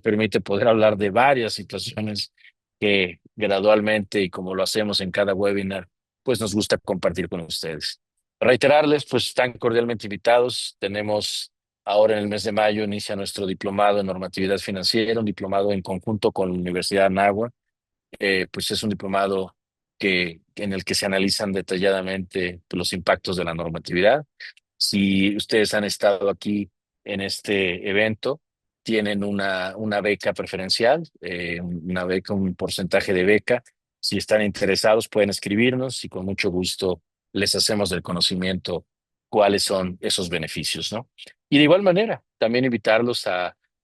permite poder hablar de varias situaciones que gradualmente y como lo hacemos en cada webinar, pues nos gusta compartir con ustedes. Reiterarles, pues están cordialmente invitados. Tenemos ahora en el mes de mayo inicia nuestro diplomado en normatividad financiera, un diplomado en conjunto con la Universidad de Anáhuac. Pues es un diplomado en el que se analizan detalladamente los impactos de la normatividad. Si ustedes han estado aquí en este evento, tienen una beca preferencial, una beca, un porcentaje de beca. Si están interesados, pueden escribirnos y con mucho gusto les hacemos del conocimiento cuáles son esos beneficios, ¿no? Y de igual manera, también invitarlos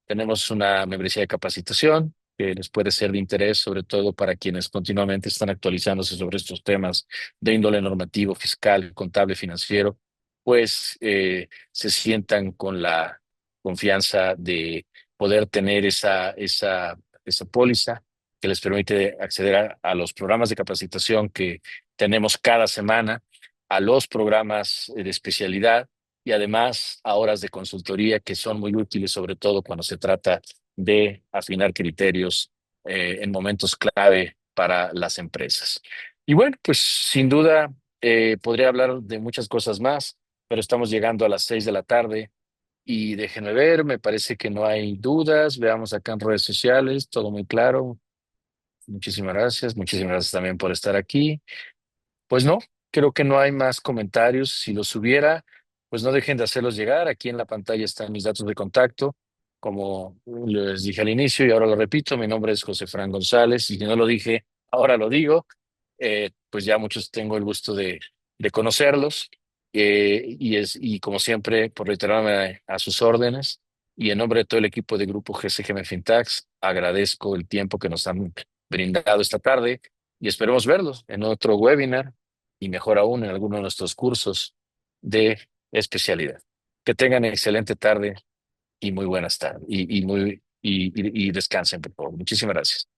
tenemos una membresía de capacitación que les puede ser de interés, sobre todo para quienes continuamente están actualizándose sobre estos temas de índole normativo, fiscal, contable, financiero, pues se sientan con la confianza de poder tener esa póliza que les permite acceder a los programas de capacitación que tenemos cada semana, a los programas de especialidad y además a horas de consultoría que son muy útiles, sobre todo cuando se trata de afinar criterios en momentos clave para las empresas. Y bueno, pues sin duda podría hablar de muchas cosas más, pero estamos llegando a las 6 de la tarde y déjenme ver, me parece que no hay dudas. Veamos acá en redes sociales, todo muy claro. Muchísimas gracias también por estar aquí. Pues no, creo que no hay más comentarios. Si los hubiera, pues no dejen de hacerlos llegar. Aquí en la pantalla están mis datos de contacto. Como les dije al inicio y ahora lo repito, mi nombre es José Fran González y si no lo dije, ahora lo digo. Pues ya muchos tengo el gusto de conocerlos y como siempre, por reiterarme a sus órdenes y en nombre de todo el equipo de Grupo GCGM Fintax, agradezco el tiempo que nos han brindado esta tarde y esperemos verlos en otro webinar y mejor aún en alguno de nuestros cursos de especialidad. Que tengan excelente tarde y muy buenas tardes y descansen, por favor. Muchísimas gracias.